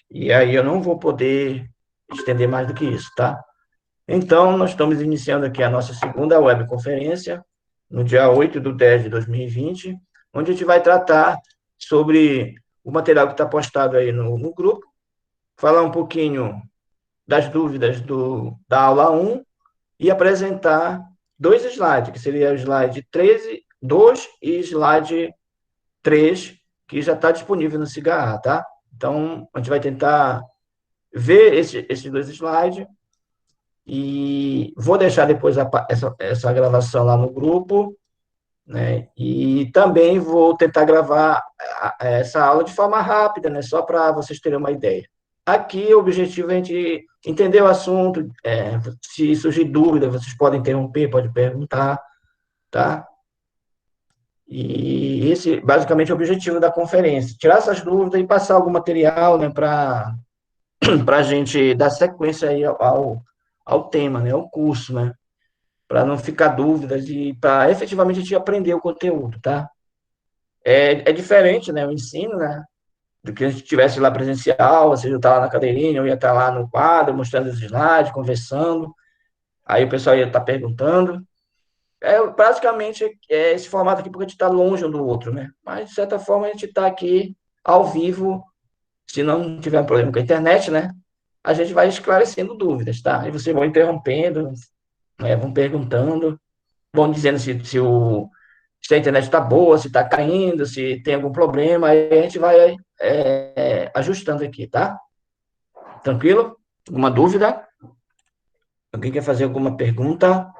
E aí eu não vou poder estender mais do que isso, tá? Então, nós estamos iniciando aqui a nossa segunda webconferência, no dia 8/10/2020, onde a gente vai tratar sobre o material que está postado aí no grupo, falar um pouquinho das dúvidas da aula um e apresentar dois slides, que seria o slide 13, 2 e slide 3, que já está disponível no Cigarra, tá? Então, a gente vai tentar ver esses dois slides e vou deixar depois essa gravação lá no grupo, né? E também vou tentar gravar essa aula de forma rápida, né? Só para vocês terem uma ideia. Aqui o objetivo é a gente entender o assunto, se surgir dúvida, vocês podem interromper, podem perguntar, tá? E esse basicamente é o objetivo da conferência, tirar essas dúvidas e passar algum material, né, para a gente dar sequência aí ao tema, né, ao curso, né, para não ficar dúvidas e para efetivamente a gente aprender o conteúdo, tá? É diferente, né, o ensino, né, do que a gente tivesse lá presencial, você já estava na cadeirinha, eu ia estar lá no quadro, mostrando os slides, conversando, aí o pessoal ia estar perguntando. Basicamente esse formato aqui porque a gente está longe um do outro, né? Mas, de certa forma, a gente está aqui ao vivo, se não tiver um problema com a internet, né? A gente vai esclarecendo dúvidas, tá? E vocês vão interrompendo, né? Vão perguntando, vão dizendo se a internet está boa, se está caindo, se tem algum problema, aí a gente vai ajustando aqui, tá? Tranquilo? Alguma dúvida? Alguém quer fazer alguma pergunta?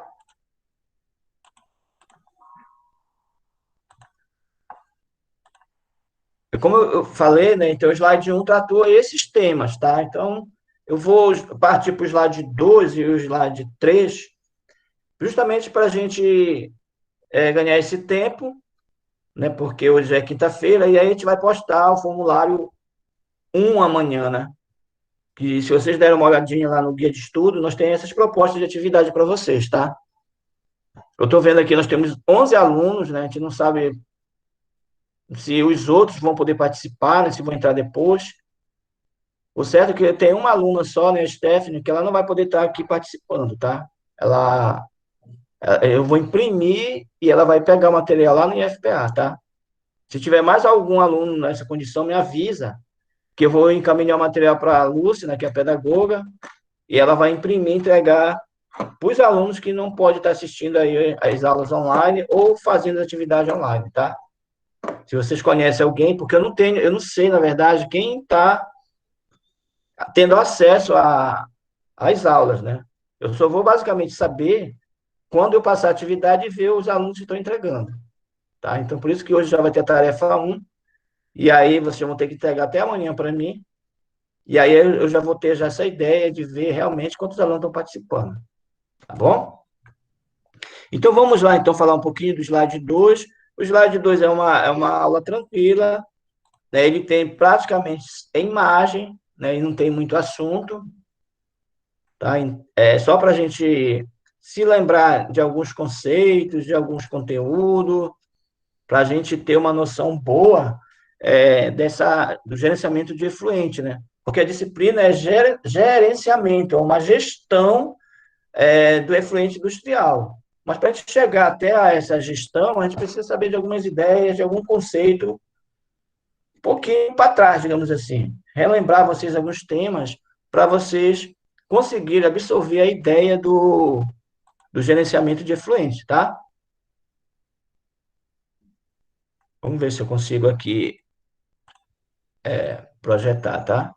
Como eu falei, né? Então, o slide um tratou esses temas, tá? Então, eu vou partir para o slide 2 e o slide 3, justamente para a gente ganhar esse tempo, né? Porque hoje é quinta-feira, e aí a gente vai postar o formulário um amanhã, né? Que se vocês derem uma olhadinha lá no guia de estudo, nós temos essas propostas de atividade para vocês, tá? Eu estou vendo aqui, nós temos 11 alunos, né? A gente não sabe se os outros vão poder participar, né? Se vão entrar depois. O certo é que tem uma aluna só, né, a Stephanie, que ela não vai poder estar aqui participando, tá? Ela, eu vou imprimir e ela vai pegar o material lá no IFPA, tá? Se tiver mais algum aluno nessa condição, me avisa, que eu vou encaminhar o material para a Lúcia, né, que é a pedagoga, e ela vai imprimir e entregar para os alunos que não podem estar assistindo aí as aulas online ou fazendo atividade online, tá? Se vocês conhecem alguém, porque eu não sei, na verdade, quem está tendo acesso às aulas, né? Eu só vou basicamente saber quando eu passar a atividade e ver os alunos que estão entregando, tá? Então, por isso que hoje já vai ter a tarefa um e aí vocês vão ter que entregar até amanhã para mim, e aí eu já vou ter já essa ideia de ver realmente quantos alunos estão participando, tá bom? Então, vamos lá, então, falar um pouquinho do slide 2. O slide 2 é uma aula tranquila, né? Ele tem praticamente imagem, né? E não tem muito assunto, tá? É só para a gente se lembrar de alguns conceitos, de alguns conteúdos, para a gente ter uma noção boa do gerenciamento de efluente, né? Porque a disciplina é gerenciamento, é uma gestão do efluente industrial. Mas para a gente chegar até a essa gestão, a gente precisa saber de algumas ideias, de algum conceito, um pouquinho para trás, digamos assim. Relembrar vocês alguns temas para vocês conseguirem absorver a ideia do gerenciamento de efluentes, tá? Vamos ver se eu consigo aqui projetar, tá?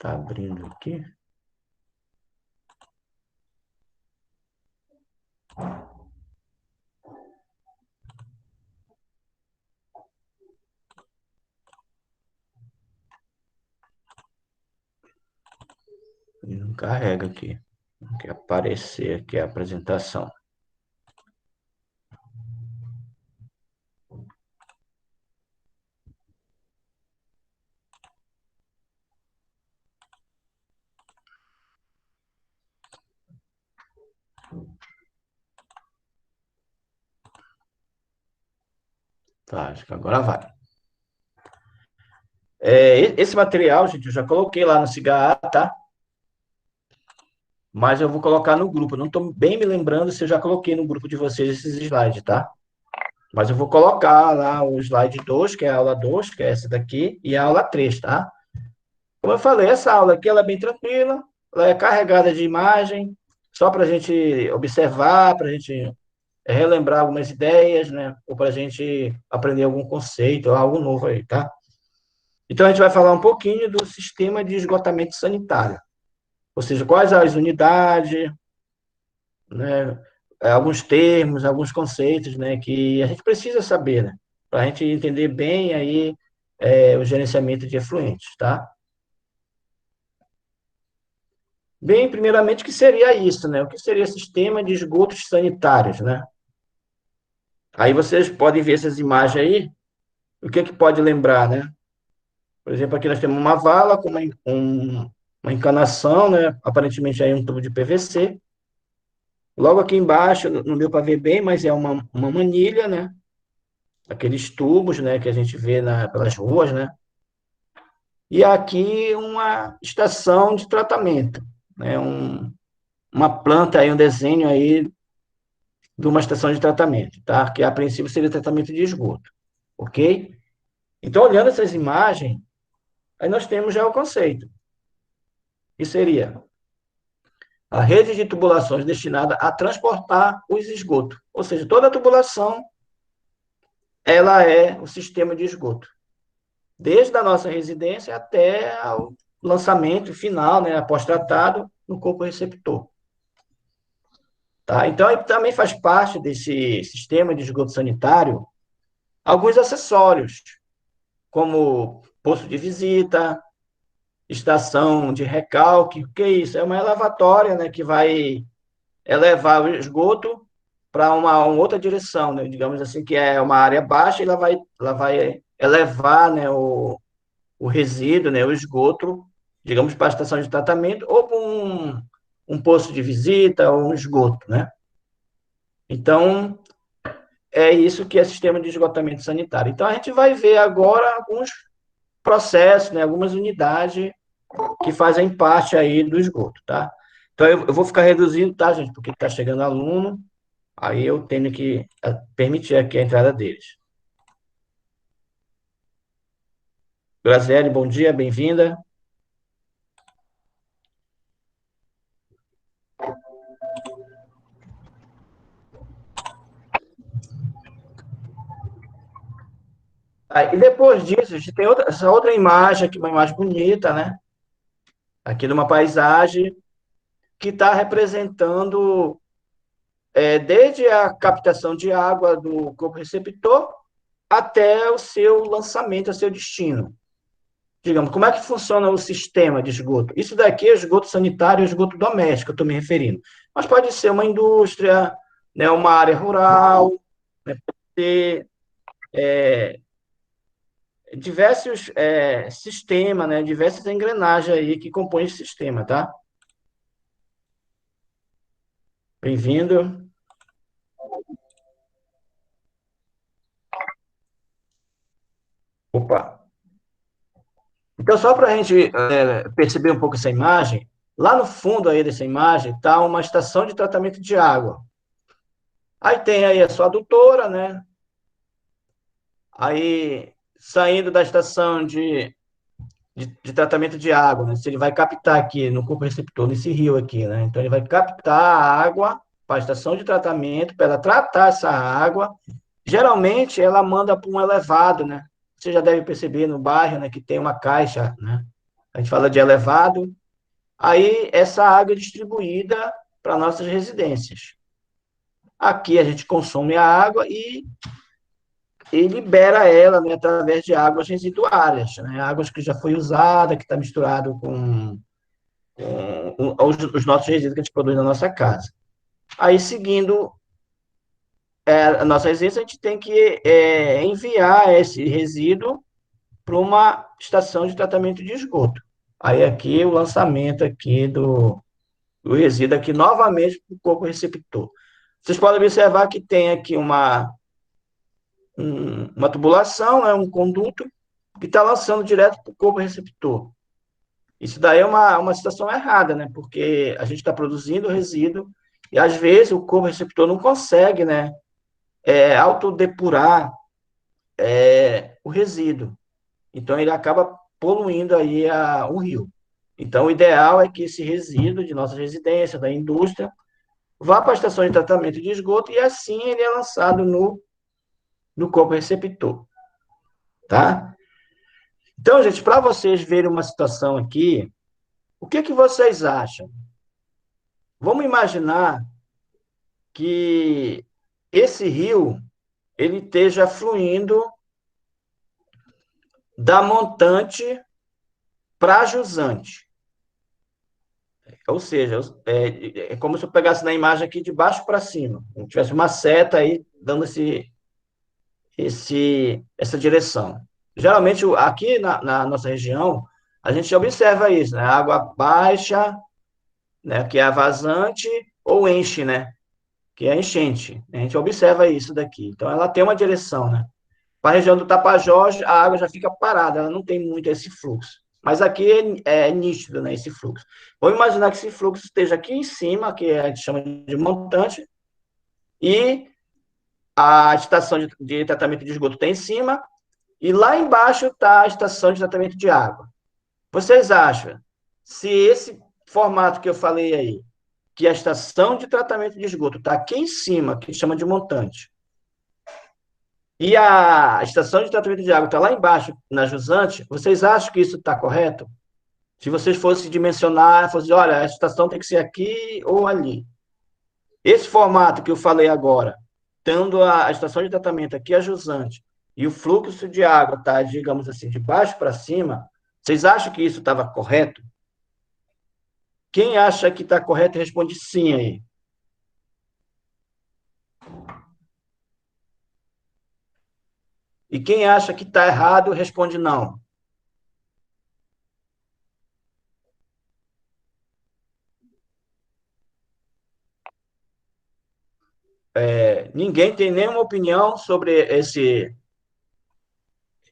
Tá abrindo aqui. E não carrega aqui. Não quer aparecer aqui a apresentação. Tá, acho que agora vai. Esse material, gente, eu já coloquei lá no Cigarro, tá? Mas eu vou colocar no grupo. Eu não estou bem me lembrando se eu já coloquei no grupo de vocês esses slides, tá? Mas eu vou colocar lá o slide 2, que é a aula 2, que é essa daqui, e a aula 3, tá? Como eu falei, essa aula aqui ela é bem tranquila, ela é carregada de imagem, só para a gente observar, para a gente relembrar algumas ideias, né? Ou para a gente aprender algum conceito, ou algo novo aí, tá? Então a gente vai falar um pouquinho do sistema de esgotamento sanitário, ou seja, quais as unidades, né? Alguns termos, alguns conceitos, né? Que a gente precisa saber, né? Para a gente entender bem aí o gerenciamento de efluentes, tá? Bem, primeiramente, o que seria isso, né? O que seria sistema de esgotos sanitários, né? Aí vocês podem ver essas imagens aí, o que é que pode lembrar, né? Por exemplo, aqui nós temos uma vala com uma encanação, né? Aparentemente aí um tubo de PVC. Logo aqui embaixo, não deu para ver bem, mas é uma manilha, né? Aqueles tubos, né? Que a gente vê pelas ruas, né? E aqui uma estação de tratamento, né? Uma planta aí, um desenho aí de uma estação de tratamento, tá? Que a princípio seria tratamento de esgoto, ok? Então, olhando essas imagens, aí nós temos já o conceito, que seria a rede de tubulações destinada a transportar os esgotos, ou seja, toda a tubulação, ela é o sistema de esgoto, desde a nossa residência até o lançamento final, né, após tratado no corpo receptor. Tá? Então, aí também faz parte desse sistema de esgoto sanitário alguns acessórios, como posto de visita, estação de recalque. O que é isso? É uma elevatória, né, que vai elevar o esgoto para uma outra direção, né, digamos assim, que é uma área baixa, e ela vai elevar, né, o resíduo, né, o esgoto, digamos, para a estação de tratamento ou para um posto de visita ou um esgoto, né? Então, é isso que é sistema de esgotamento sanitário. Então, a gente vai ver agora alguns processos, né, algumas unidades que fazem parte aí do esgoto, tá? Então, eu vou ficar reduzindo, tá, gente? Porque está chegando aluno, aí eu tenho que permitir aqui a entrada deles. Graziele, bom dia, bem-vinda. E depois disso, a gente tem essa outra imagem aqui, uma imagem bonita, né? Aqui de uma paisagem que está representando desde a captação de água do corpo receptor até o seu lançamento, o seu destino. Digamos, como é que funciona o sistema de esgoto? Isso daqui é esgoto sanitário e esgoto doméstico, eu estou me referindo. Mas pode ser uma indústria, né, uma área rural, né, pode ter diversos sistemas, né, diversas engrenagens aí que compõem esse sistema, tá? Bem-vindo. Opa. Então, só para a gente perceber um pouco essa imagem, lá no fundo aí dessa imagem está uma estação de tratamento de água. Aí tem aí a sua adutora, né? Aí, saindo da estação de tratamento de água, né? Se ele vai captar aqui no corpo receptor, nesse rio aqui, né? Então, ele vai captar a água para a estação de tratamento, para ela tratar essa água. Geralmente, ela manda para um elevado, né? Você já deve perceber no bairro, né, que tem uma caixa, né? A gente fala de elevado. Aí, essa água é distribuída para nossas residências. Aqui a gente consome a água e libera ela, né, através de águas residuárias, né, águas que já foi usada, que está misturado com os nossos resíduos que a gente produz na nossa casa. Aí, seguindo a nossa residência, a gente tem que enviar esse resíduo para uma estação de tratamento de esgoto. Aí, aqui, o lançamento aqui do resíduo aqui novamente para o corpo receptor. Vocês podem observar que tem aqui uma tubulação, né, um conduto, que está lançando direto para o corpo receptor. Isso daí é uma situação errada, né? Porque a gente está produzindo resíduo e, às vezes, o corpo receptor não consegue, né, autodepurar o resíduo. Então, ele acaba poluindo aí o rio. Então, o ideal é que esse resíduo de nossa residência, da indústria, vá para a estação de tratamento de esgoto e, assim, ele é lançado no corpo receptor, tá? Então, gente, para vocês verem uma situação aqui, o que vocês acham? Vamos imaginar que esse rio ele esteja fluindo da montante para a jusante. Ou seja, é como se eu pegasse na imagem aqui de baixo para cima. Se tivesse uma seta aí dando essa direção. Geralmente, aqui na nossa região, a gente observa isso, né? A água baixa, né? Que é a vazante, ou enche, né? Que é a enchente. A gente observa isso daqui. Então, ela tem uma direção, né? Para a região do Tapajós, a água já fica parada, ela não tem muito esse fluxo. Mas aqui é nítido, né, esse fluxo. Vamos imaginar que esse fluxo esteja aqui em cima, que a gente chama de montante, e a estação de tratamento de esgoto está em cima, e lá embaixo está a estação de tratamento de água. Vocês acham, se esse formato que eu falei aí, que a estação de tratamento de esgoto está aqui em cima, que chama de montante, e a estação de tratamento de água está lá embaixo, na jusante, vocês acham que isso está correto? Se vocês fossem dimensionar, fossem, olha, a estação tem que ser aqui ou ali. Esse formato que eu falei agora, tendo a estação de tratamento aqui, a jusante, e o fluxo de água está, digamos assim, de baixo para cima, vocês acham que isso estava correto? Quem acha que está correto, responde sim aí. E quem acha que está errado, responde não. Ninguém tem nenhuma opinião sobre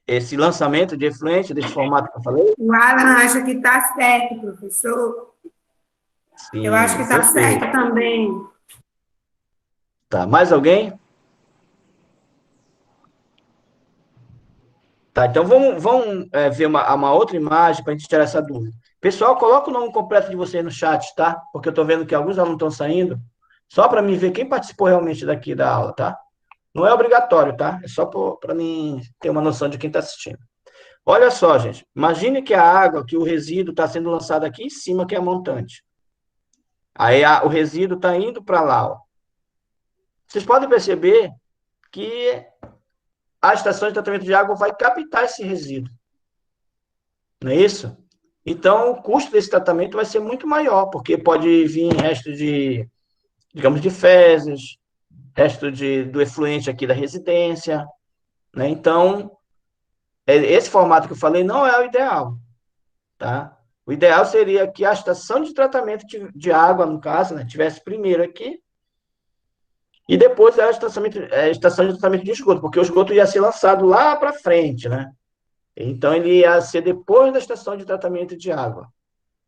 esse lançamento de efluente, desse formato que eu falei? O Alan acha que está certo, professor. Eu acho que Sim, está certo perfeito. também. Tá, mais alguém? Tá, então vamos ver uma outra imagem para a gente tirar essa dúvida. Pessoal, coloca o nome completo de vocês no chat, tá? Porque eu estou vendo que alguns alunos estão saindo, só para mim ver quem participou realmente daqui da aula, tá? Não é obrigatório, tá? É só para mim ter uma noção de quem está assistindo. Olha só, gente. Imagine que a água, que o resíduo está sendo lançado aqui em cima, que é a montante. Aí o resíduo está indo para lá, ó. Vocês podem perceber que a estação de tratamento de água vai captar esse resíduo. Não é isso? Então, o custo desse tratamento vai ser muito maior, porque pode vir resto de, digamos, de fezes, resto do efluente aqui da residência, né? Então, esse formato que eu falei não é o ideal, tá? O ideal seria que a estação de tratamento de água, no caso, né, tivesse primeiro aqui, e depois a estação de tratamento de esgoto, porque o esgoto ia ser lançado lá para frente, né? Então, ele ia ser depois da estação de tratamento de água,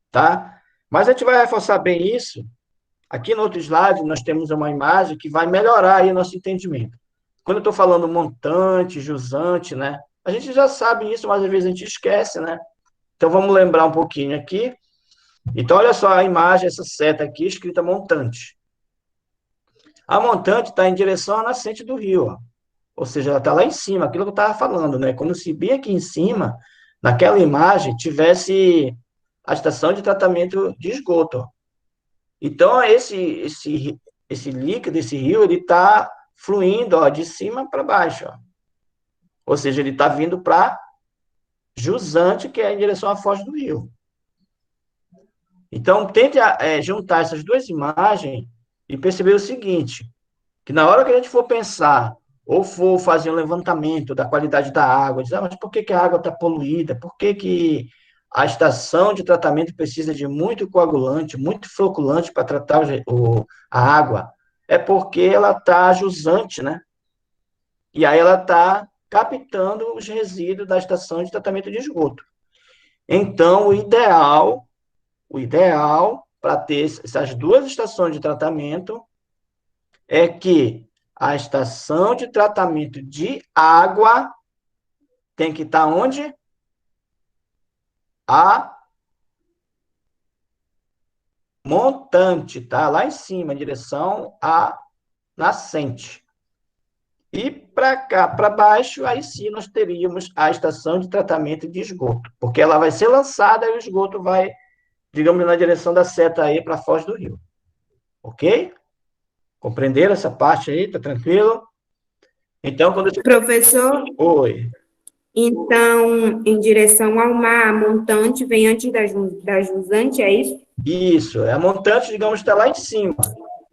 tá? Mas a gente vai reforçar bem isso. Aqui no outro slide, nós temos uma imagem que vai melhorar aí o nosso entendimento. Quando eu estou falando montante, jusante, né? A gente já sabe isso, mas às vezes a gente esquece, né? Então, vamos lembrar um pouquinho aqui. Então, olha só a imagem, essa seta aqui, escrita montante. A montante está em direção à nascente do rio, ó. Ou seja, ela está lá em cima, aquilo que eu estava falando, né? Como se bem aqui em cima, naquela imagem, tivesse a estação de tratamento de esgoto, ó. Então, esse líquido, esse rio, ele está fluindo, ó, de cima para baixo, ó. Ou seja, ele está vindo para jusante, que é em direção à foz do rio. Então, tente juntar essas duas imagens e perceber o seguinte, que na hora que a gente for pensar ou for fazer um levantamento da qualidade da água, dizer, mas por que a água está poluída? Por que a estação de tratamento precisa de muito coagulante, muito floculante para tratar a água? É porque ela está jusante, né? E aí ela está captando os resíduos da estação de tratamento de esgoto. Então, o ideal para ter essas duas estações de tratamento é que a estação de tratamento de água tem que estar onde? A montante, tá? Lá em cima, em direção à nascente. E para cá, para baixo, aí sim nós teríamos a estação de tratamento de esgoto, porque ela vai ser lançada e o esgoto vai, digamos, na direção da seta aí para a foz do rio. Ok? Compreenderam essa parte aí? Tá tranquilo? Então, quando eu... Professor, Oi. então, em direção ao mar, a montante vem antes da jusante, é isso? Isso, é a montante, digamos, está lá em cima.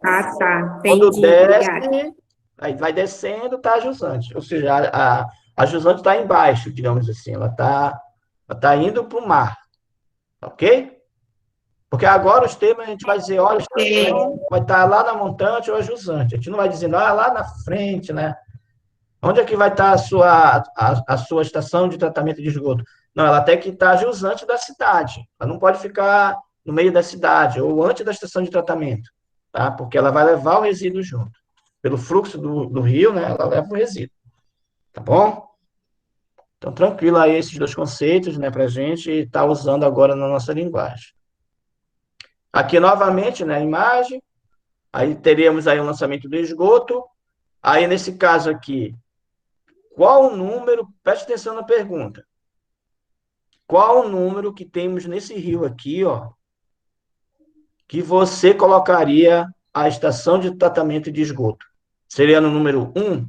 Ah, tá. Quando Entendi, obrigada. desce, aí vai descendo, tá a jusante. Ou seja, a jusante está embaixo, digamos assim, ela tá indo para o mar, ok? Porque agora os temas a gente vai dizer, olha, a estação vai estar lá na montante ou a jusante. A gente não vai dizer, não, é lá na frente, né? Onde é que vai estar a sua estação de tratamento de esgoto? Não, ela tem que estar jusante da cidade. Ela não pode ficar no meio da cidade ou antes da estação de tratamento, tá? Porque ela vai levar o resíduo junto. Pelo fluxo do rio, né? Ela leva o resíduo, tá bom? Então, tranquilo aí esses dois conceitos, né? Para a gente estar usando agora na nossa linguagem. Aqui, novamente, né? A imagem. Aí teríamos aí o lançamento do esgoto. Aí, nesse caso aqui, qual o número? Preste atenção na pergunta. Qual o número que temos nesse rio aqui, ó, que você colocaria a estação de tratamento de esgoto? Seria no número 1,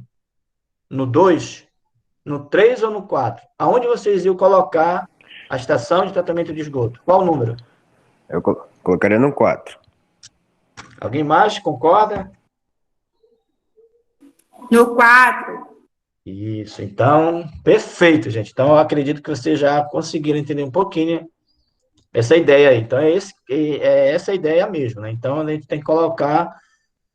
no 2, no 3 ou no 4? Aonde vocês iam colocar a estação de tratamento de esgoto? Qual o número? Eu colocaria no 4. Alguém mais concorda? No 4. Isso, então, perfeito, gente. Então, eu acredito que vocês já conseguiram entender um pouquinho essa ideia aí. Então, é essa a ideia mesmo, né? Então, a gente tem que colocar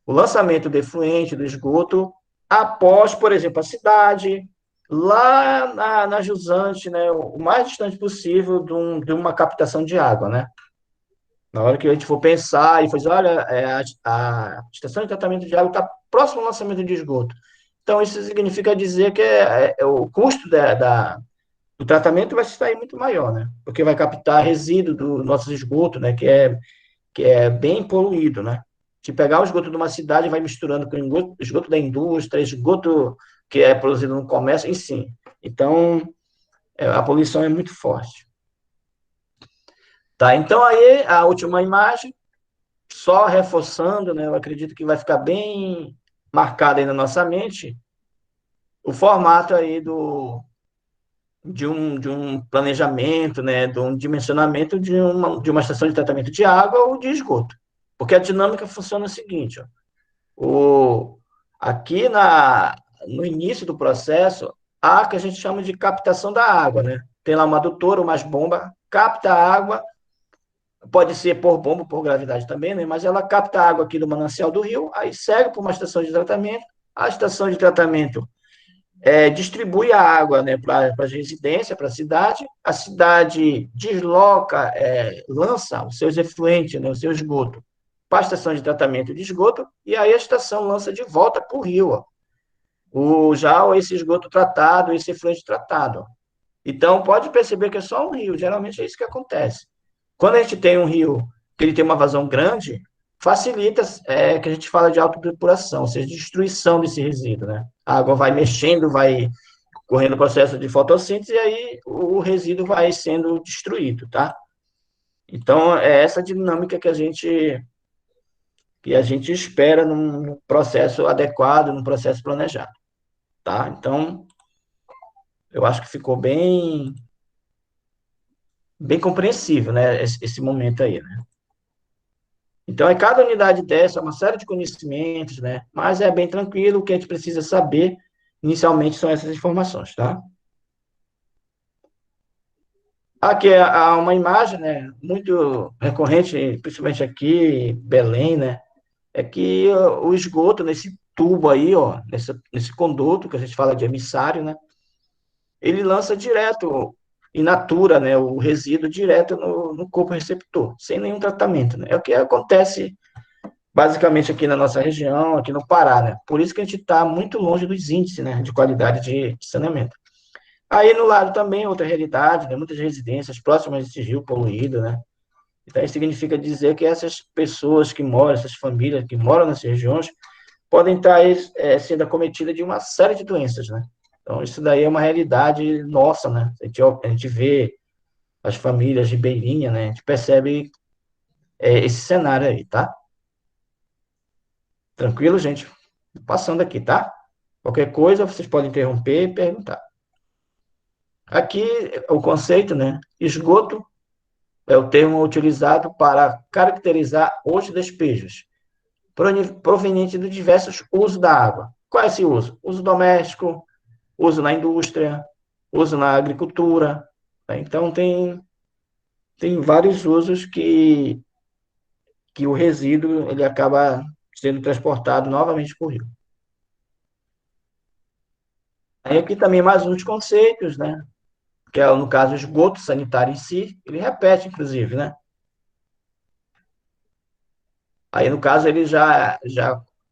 o lançamento do efluente, do esgoto, após, por exemplo, a cidade, lá na jusante, né? O mais distante possível de uma captação de água, né? Na hora que a gente for pensar e fazer, olha, a estação de tratamento de água está próximo ao lançamento de esgoto. Então, isso significa dizer que o custo do tratamento vai sair muito maior, né? Porque vai captar resíduo do nosso esgoto, né? Que é bem poluído, né? Se pegar o esgoto de uma cidade, vai misturando com o esgoto da indústria, esgoto que é produzido no comércio, em si. Então, a poluição é muito forte. Tá, então aí, a última imagem, só reforçando, né? Eu acredito que vai ficar bem marcado aí na nossa mente o formato aí de um planejamento, né, de um dimensionamento de uma estação de tratamento de água ou de esgoto. Porque a dinâmica funciona o seguinte, ó, aqui no início do processo, há que a gente chama de captação da água, né? Tem lá uma adutora, uma bomba, capta a água, pode ser por bomba, por gravidade também, né? Mas ela capta a água aqui do manancial do rio, aí segue para uma estação de tratamento, a estação de tratamento distribui a água, né, para as residências, para a cidade desloca, lança os seus efluentes, né, o seu esgoto, para a estação de tratamento de esgoto, e aí a estação lança de volta para o rio, ó, já esse esgoto tratado, esse efluente tratado. Então, pode perceber que é só um rio, geralmente é isso que acontece. Quando a gente tem um rio que ele tem uma vazão grande, facilita que a gente fala de autodepuração, ou seja, destruição desse resíduo, né? A água vai mexendo, vai correndo o processo de fotossíntese e aí o resíduo vai sendo destruído, tá? Então, é essa dinâmica que a gente espera num processo adequado, num processo planejado, tá? Então, eu acho que ficou bem, bem compreensível, né, esse momento aí, né? Então, cada unidade dessa é uma série de conhecimentos, né? Mas é bem tranquilo, o que a gente precisa saber inicialmente são essas informações, tá? Aqui há uma imagem, né, muito recorrente, principalmente aqui em Belém, né? É que o esgoto, nesse tubo aí, ó, nesse conduto, que a gente fala de emissário, né? Ele lança direto, in natura, né, o resíduo direto no corpo receptor, sem nenhum tratamento, né? É o que acontece basicamente aqui na nossa região, aqui no Pará, né? Por isso que a gente está muito longe dos índices, né, de qualidade de saneamento. Aí no lado também, outra realidade, né, muitas residências próximas desse rio poluído, né? Então, isso significa dizer que essas pessoas que moram, essas famílias que moram nessas regiões, podem estar sendo acometidas de uma série de doenças, né? Então, isso daí é uma realidade nossa, né? A gente vê as famílias ribeirinhas, né? A gente percebe esse cenário aí, tá? Tranquilo, gente? Passando aqui, tá? Qualquer coisa, vocês podem interromper e perguntar. Aqui, o conceito, né? Esgoto é o termo utilizado para caracterizar os despejos provenientes de diversos usos da água. Qual é esse uso? Uso doméstico, uso na indústria, uso na agricultura. Né? Então, tem vários usos que o resíduo ele acaba sendo transportado novamente para o rio. Aí aqui também mais uns conceitos, né? Que é, no caso, o esgoto sanitário em si, ele repete, inclusive, né? Aí, no caso, ele já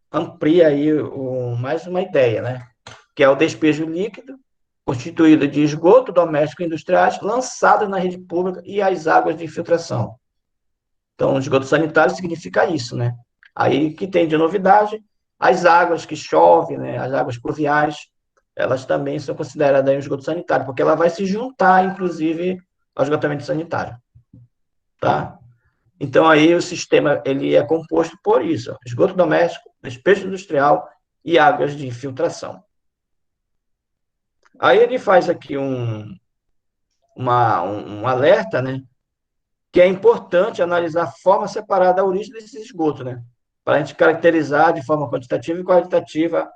amplia aí mais uma ideia, né? Que é o despejo líquido, constituído de esgoto doméstico e industriais lançados na rede pública e as águas de infiltração. Então, esgoto sanitário significa isso, né? Aí, que tem de novidade, as águas que chovem, né? As águas pluviais, elas também são consideradas aí um esgoto sanitário, porque ela vai se juntar, inclusive, ao esgotamento sanitário, tá? Então, aí o sistema ele é composto por isso, ó, esgoto doméstico, despejo industrial e águas de infiltração. Aí ele faz aqui um alerta, né, que é importante analisar a forma separada da origem desse esgoto, né, para a gente caracterizar de forma quantitativa e qualitativa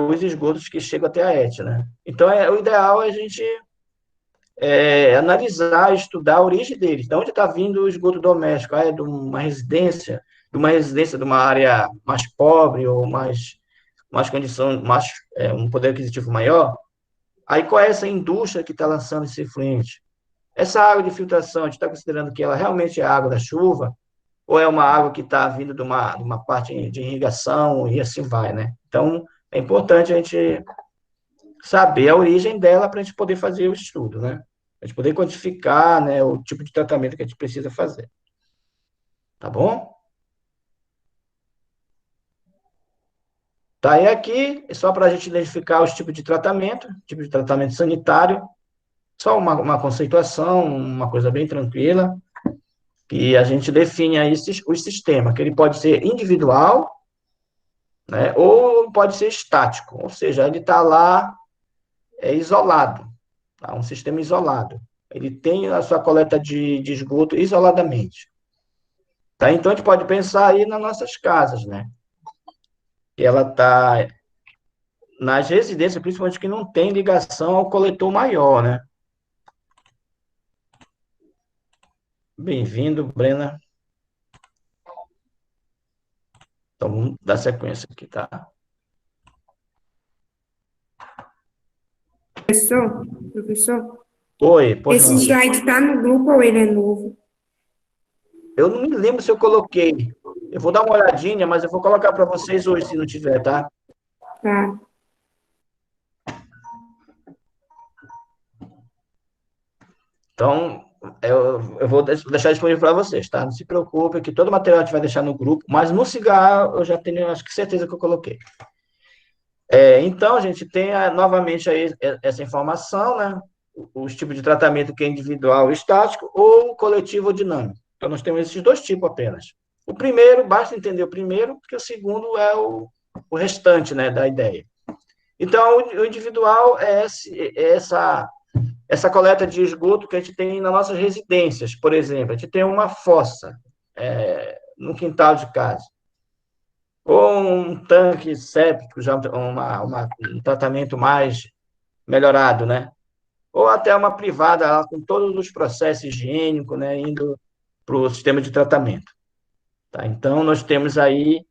os esgotos que chegam até a ET, né. Então, o ideal é a gente analisar, estudar a origem deles. De onde está vindo o esgoto doméstico? É de uma área mais pobre ou mais condição, um poder aquisitivo maior? Aí qual é essa indústria que está lançando esse efluente? Essa água de filtração, a gente está considerando que ela realmente é água da chuva? Ou é uma água que está vindo de uma parte de irrigação e assim vai, né? Então, é importante a gente saber a origem dela para a gente poder fazer o estudo, né? A gente poder quantificar, né, o tipo de tratamento que a gente precisa fazer. Tá bom? Tá, e aqui, é só para a gente identificar os tipos de tratamento, tipo de tratamento sanitário, só uma conceituação, uma coisa bem tranquila, que a gente define aí o sistema, que ele pode ser individual, né, ou pode ser estático, ou seja, ele está lá isolado, tá, um sistema isolado. Ele tem a sua coleta de esgoto isoladamente. Tá? Então, a gente pode pensar aí nas nossas casas, né? Que ela está nas residências, principalmente que não tem ligação ao coletor maior, né? Bem-vindo, Brena. Então, vamos dar sequência aqui, tá? Professor, Oi, pois esse não. slide está no grupo ou ele é novo? Eu não me lembro se eu coloquei. Eu vou dar uma olhadinha, mas eu vou colocar para vocês hoje, se não tiver, tá? Tá. Então, eu vou deixar disponível para vocês, tá? Não se preocupe, que todo o material a gente vai deixar no grupo, mas no cigarro eu já tenho, acho que certeza que eu coloquei. Então, a gente tem novamente aí essa informação, né? Os tipos de tratamento que é individual, estático, ou coletivo ou dinâmico. Então, nós temos esses dois tipos apenas. O primeiro, basta entender o primeiro, porque o segundo é o restante, né, da ideia. Então, o individual é essa coleta de esgoto que a gente tem nas nossas residências, por exemplo. A gente tem uma fossa no quintal de casa, ou um tanque séptico, já um tratamento mais melhorado, né? Ou até uma privada lá, com todos os processos higiênicos, né, indo para o sistema de tratamento. Tá? Então, nós temos aí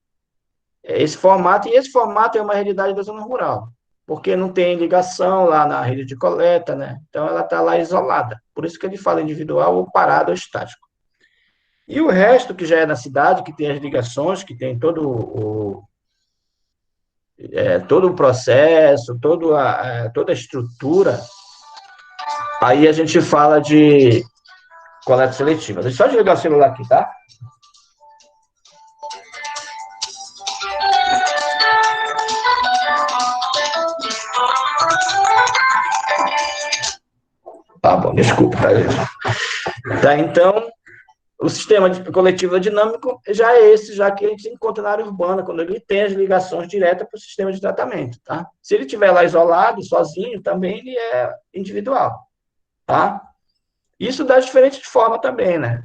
esse formato, e esse formato é uma realidade da zona rural, porque não tem ligação lá na rede de coleta, né? Então ela está lá isolada. Por isso que ele fala individual ou parado ou estático. E o resto, que já é na cidade, que tem as ligações, que tem todo o processo, toda a estrutura, aí a gente fala de coleta seletiva. Deixa eu só desligar o celular aqui, tá? Tá bom, desculpa, tá, gente? Tá, então, o sistema coletivo dinâmico já é esse, já que a gente encontra na área urbana, quando ele tem as ligações diretas para o sistema de tratamento, tá? Se ele estiver lá isolado, sozinho, também ele é individual, tá? Isso dá diferente de forma também, né?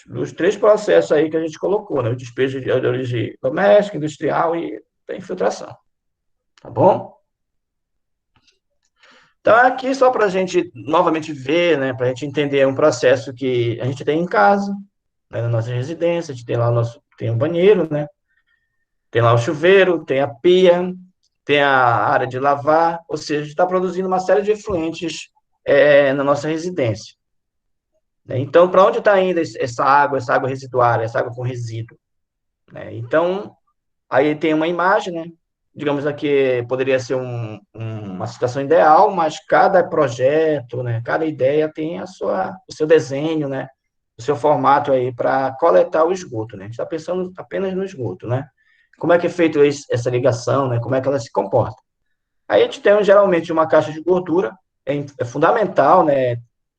Dos três processos aí que a gente colocou, né? O despejo de origem doméstica, industrial e da infiltração, tá bom? Então, aqui só para a gente novamente ver, né? Para a gente entender um processo que a gente tem em casa, né, na nossa residência, a gente tem lá tem o banheiro, né? Tem lá o chuveiro, tem a pia, tem a área de lavar, ou seja, a gente está produzindo uma série de efluentes na nossa residência, né? Então, para onde está indo essa água residuária, essa água com resíduo, né? Então, aí tem uma imagem, né? Digamos aqui, poderia ser uma situação ideal, mas cada projeto, né? Cada ideia tem o seu desenho, né? O seu formato aí para coletar o esgoto, né? A gente está pensando apenas no esgoto, né? Como é que é feito essa ligação, né? Como é que ela se comporta? Aí a gente tem geralmente uma caixa de gordura, é fundamental, né?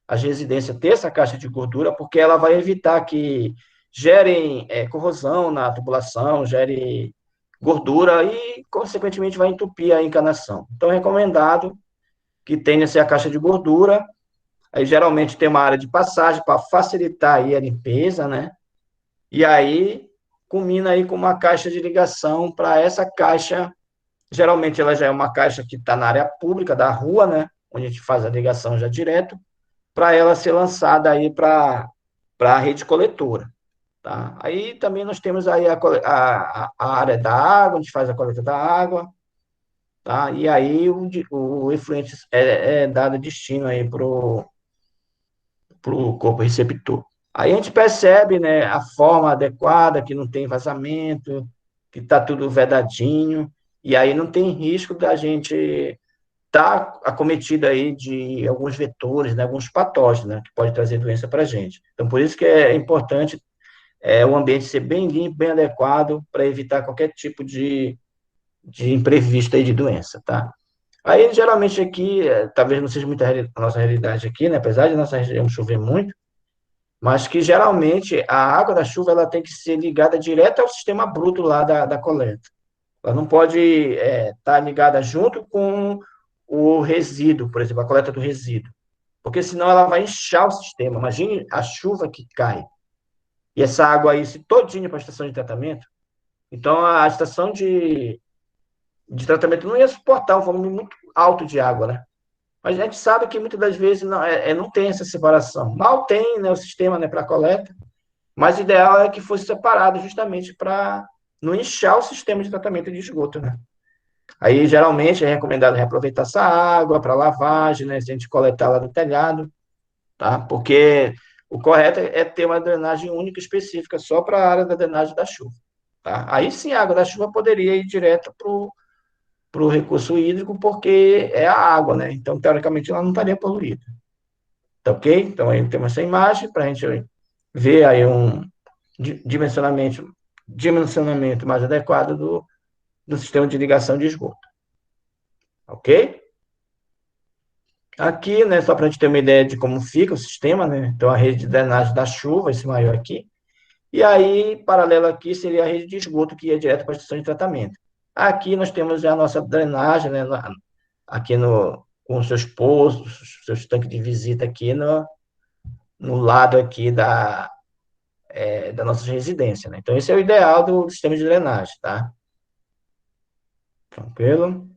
As residências ter essa caixa de gordura, porque ela vai evitar que gerem corrosão na tubulação, gere gordura e, consequentemente, vai entupir a encanação. Então, é recomendado que tenha essa caixa de gordura. Aí, geralmente, tem uma área de passagem para facilitar aí a limpeza, né? E aí, culmina aí com uma caixa de ligação para essa caixa. Geralmente, ela já é uma caixa que está na área pública da rua, né? Onde a gente faz a ligação já direto, para ela ser lançada aí para a rede coletora, tá? Aí também nós temos aí a área da água, a gente faz a coleta da água, tá? E aí o efluente é dado destino aí para o corpo receptor. Aí a gente percebe, né, a forma adequada, que não tem vazamento, que está tudo vedadinho, e aí não tem risco da gente estar acometido aí de alguns vetores, né, alguns patógenos, né, que pode trazer doença para a gente. Então, por isso que é importante o ambiente ser bem limpo, bem adequado, para evitar qualquer tipo de imprevisto aí de doença, tá? Aí, geralmente, aqui, talvez não seja muita a nossa realidade aqui, né, apesar de nossa região chover muito, mas que, geralmente, a água da chuva ela tem que ser ligada direto ao sistema bruto lá da coleta. Ela não pode estar ligada junto com o resíduo, por exemplo, a coleta do resíduo, porque senão ela vai inchar o sistema. Imagine a chuva que cai, e essa água aí se todinha para a estação de tratamento, então a estação de tratamento não ia suportar um volume muito alto de água, né? Mas a gente sabe que muitas das vezes não tem essa separação. Mal tem, né, o sistema, né, para coleta, mas o ideal é que fosse separado justamente para não inchar o sistema de tratamento de esgoto, né? Aí, geralmente, é recomendado reaproveitar essa água para lavagem, né? Se a gente coletar lá do telhado, tá? Porque o correto é ter uma drenagem única específica só para a área da drenagem da chuva, tá? Aí sim, a água da chuva poderia ir direto para o recurso hídrico, porque é a água, né? Então, teoricamente, ela não estaria poluída. Tá ok? Então, aí temos essa imagem para a gente ver aí um dimensionamento mais adequado do sistema de ligação de esgoto. Ok? Aqui, né, só para a gente ter uma ideia de como fica o sistema, né? Então, a rede de drenagem da chuva, esse maior aqui. E aí, paralelo aqui, seria a rede de esgoto, que ia direto para a estação de tratamento. Aqui nós temos já a nossa drenagem, né? Aqui com os seus poços, seus tanques de visita aqui no lado aqui da nossa residência, né? Então, esse é o ideal do sistema de drenagem, tá? Tranquilo?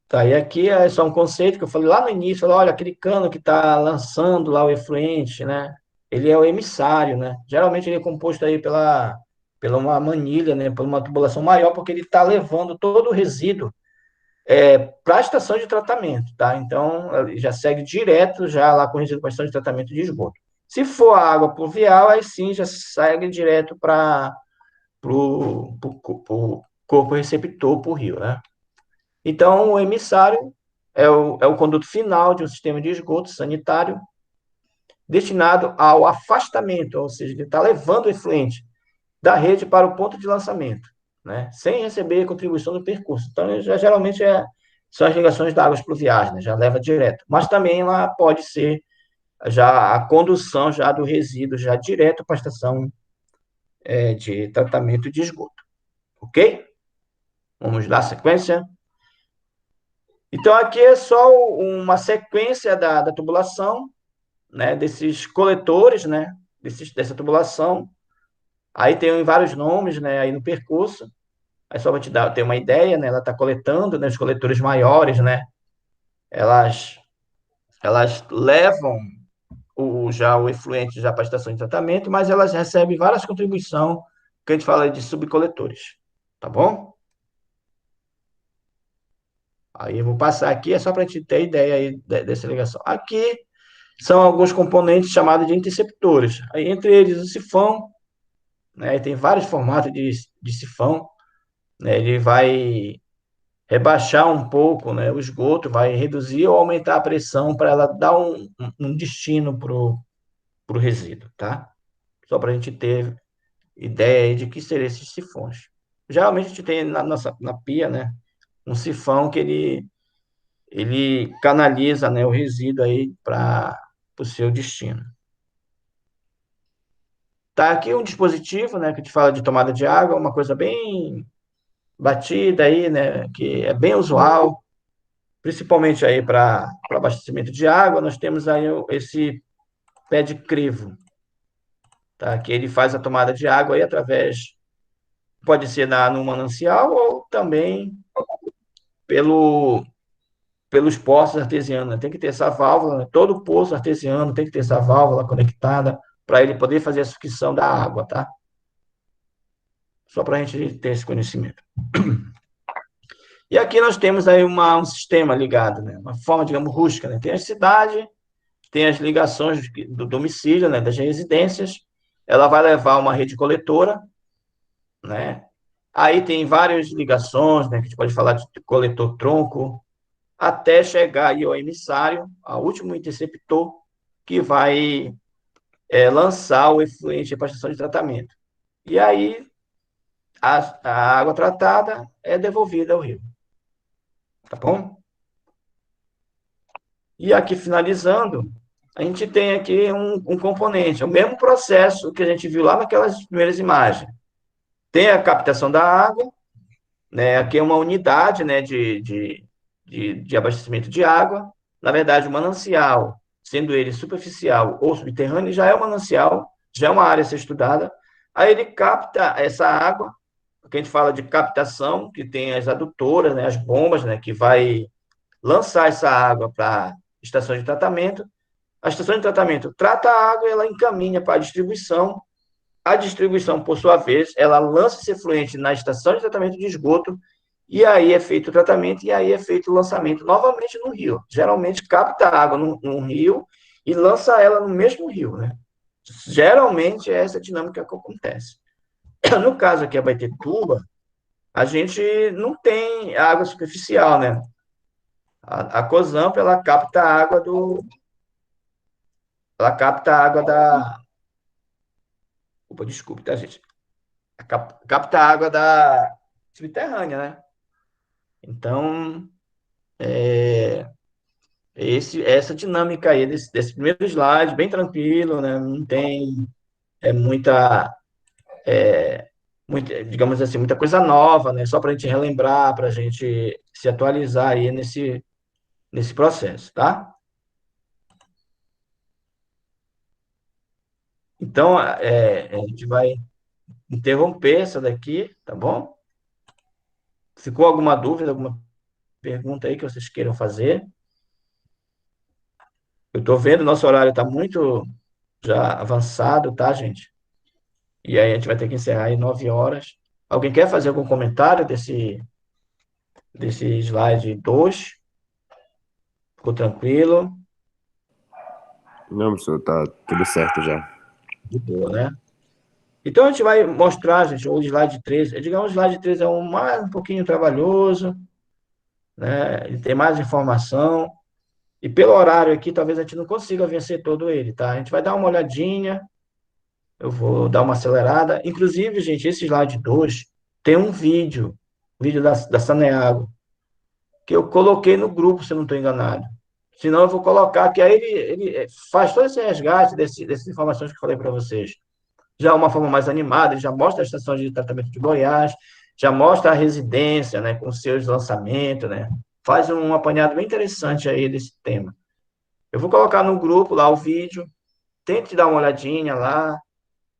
Tá, e aqui é só um conceito que eu falei lá no início, falei, olha, aquele cano que está lançando lá o efluente, né? Ele é o emissário, né? Geralmente ele é composto aí pela uma manilha, né, por uma tubulação maior, porque ele está levando todo o resíduo para a estação de tratamento, tá? Então, ele já segue direto já lá com o resíduo para a estação de tratamento de esgoto. Se for água pluvial, aí sim já segue direto para o corpo receptor, para o rio, né? Então, o emissário é o conduto final de um sistema de esgoto sanitário destinado ao afastamento, ou seja, ele está levando o efluente da rede para o ponto de lançamento, né? Sem receber contribuição no percurso. Então, já, geralmente são as ligações de águas pluviais, né? Já leva direto. Mas também lá pode ser já a condução já do resíduo já direto para a estação de tratamento de esgoto, ok? Vamos dar sequência. Então, aqui é só uma sequência da tubulação, né? Desses coletores, né? Dessa tubulação. Aí tem vários nomes, né? Aí no percurso. Aí só para te ter uma ideia, né? Ela está coletando, né? Os coletores maiores, né? Elas levam já o efluente já para a estação de tratamento, mas elas recebem várias contribuições que a gente fala de subcoletores, tá bom? Aí eu vou passar aqui, é só para a gente ter ideia aí dessa ligação. Aqui são alguns componentes chamados de interceptores. Aí, entre eles, o sifão, né? Tem vários formatos de sifão, né? Ele vai rebaixar um pouco, né, o esgoto, vai reduzir ou aumentar a pressão para ela dar um destino para o resíduo, tá? Só para a gente ter ideia aí de que seriam esses sifões. Geralmente a gente tem na pia, né, um sifão que ele canaliza, né, o resíduo aí para o seu destino. Tá aqui um dispositivo, né, que a gente fala de tomada de água, uma coisa bem batida aí, né, que é bem usual, principalmente aí para abastecimento de água. Nós temos aí esse pé de crivo, tá? Que ele faz a tomada de água aí através, pode ser no manancial ou também pelo, pelos poços artesianos, né? Tem que ter essa válvula, né? Todo poço artesiano tem que ter essa válvula conectada para ele poder fazer a sucção da água, tá? Só para a gente ter esse conhecimento. E aqui nós temos aí um sistema ligado, né? Uma forma, digamos, rústica, né? Tem a cidade, tem as ligações do domicílio, né, das residências, ela vai levar uma rede coletora, né? Aí tem várias ligações, né, que a gente pode falar de coletor-tronco, até chegar aí ao emissário, ao último interceptor, que vai lançar o efluente para a estação de tratamento. E aí a água tratada é devolvida ao rio. Tá bom? E aqui, finalizando, a gente tem aqui um componente, é o mesmo processo que a gente viu lá naquelas primeiras imagens. Tem a captação da água, né? Aqui é uma unidade, né, de abastecimento de água. Na verdade, o manancial, sendo ele superficial ou subterrâneo, já é um manancial, já é uma área a ser estudada. Aí ele capta essa água, que a gente fala de captação, que tem as adutoras, né, as bombas, né, que vai lançar essa água para estação de tratamento. A estação de tratamento trata a água e ela encaminha para a distribuição. A distribuição, por sua vez, ela lança esse efluente na estação de tratamento de esgoto e aí é feito o tratamento e aí é feito o lançamento novamente no rio. Geralmente capta a água num rio e lança ela no mesmo rio, né? Geralmente é essa dinâmica que acontece. No caso aqui, a Baitetuba, a gente não tem água superficial, né? A Cozamp, ela capta a água ela capta a água da. Opa, desculpe, tá, gente? Capta a água da subterrânea, né? Então, é, essa dinâmica aí desse primeiro slide, bem tranquilo, né? Não tem muita, digamos assim, muita coisa nova, né? Só para a gente relembrar, para a gente se atualizar aí nesse processo, tá? Então, a gente vai interromper essa daqui, tá bom? Ficou alguma dúvida, alguma pergunta aí que vocês queiram fazer? Eu estou vendo, nosso horário está muito já avançado, tá, gente? E aí a gente vai ter que encerrar em 9 horas. Alguém quer fazer algum comentário desse slide 2? Ficou tranquilo? Não, professor, tá tudo certo já. De boa, né? Então a gente vai mostrar, gente, o slide 3. Digamos, o slide 3 é um pouquinho trabalhoso, né? Ele tem mais informação. E pelo horário aqui, talvez a gente não consiga vencer todo ele, tá? A gente vai dar uma olhadinha, eu vou dar uma acelerada. Inclusive, gente, esse slide 2 tem um vídeo da Saneago, que eu coloquei no grupo, se eu não estou enganado. Senão eu vou colocar, que aí ele faz todo esse resgate dessas informações que eu falei para vocês. Já é uma forma mais animada, ele já mostra a estação de tratamento de Goiás, já mostra a residência, né, com seus lançamentos, né? Faz um apanhado bem interessante aí desse tema. Eu vou colocar no grupo lá o vídeo, tente dar uma olhadinha lá,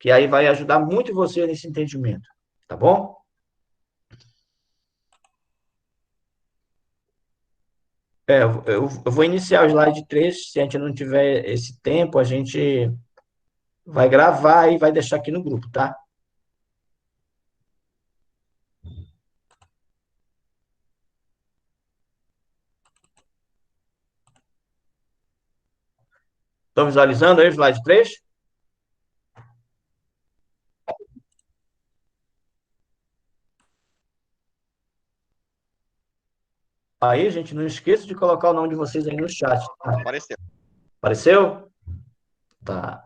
que aí vai ajudar muito você nesse entendimento, tá bom? Eu vou iniciar o slide 3. Se a gente não tiver esse tempo, a gente vai gravar e vai deixar aqui no grupo, tá? Estão visualizando aí o slide 3? Aí, gente, não esqueça de colocar o nome de vocês aí no chat, tá? Apareceu. Apareceu? Tá.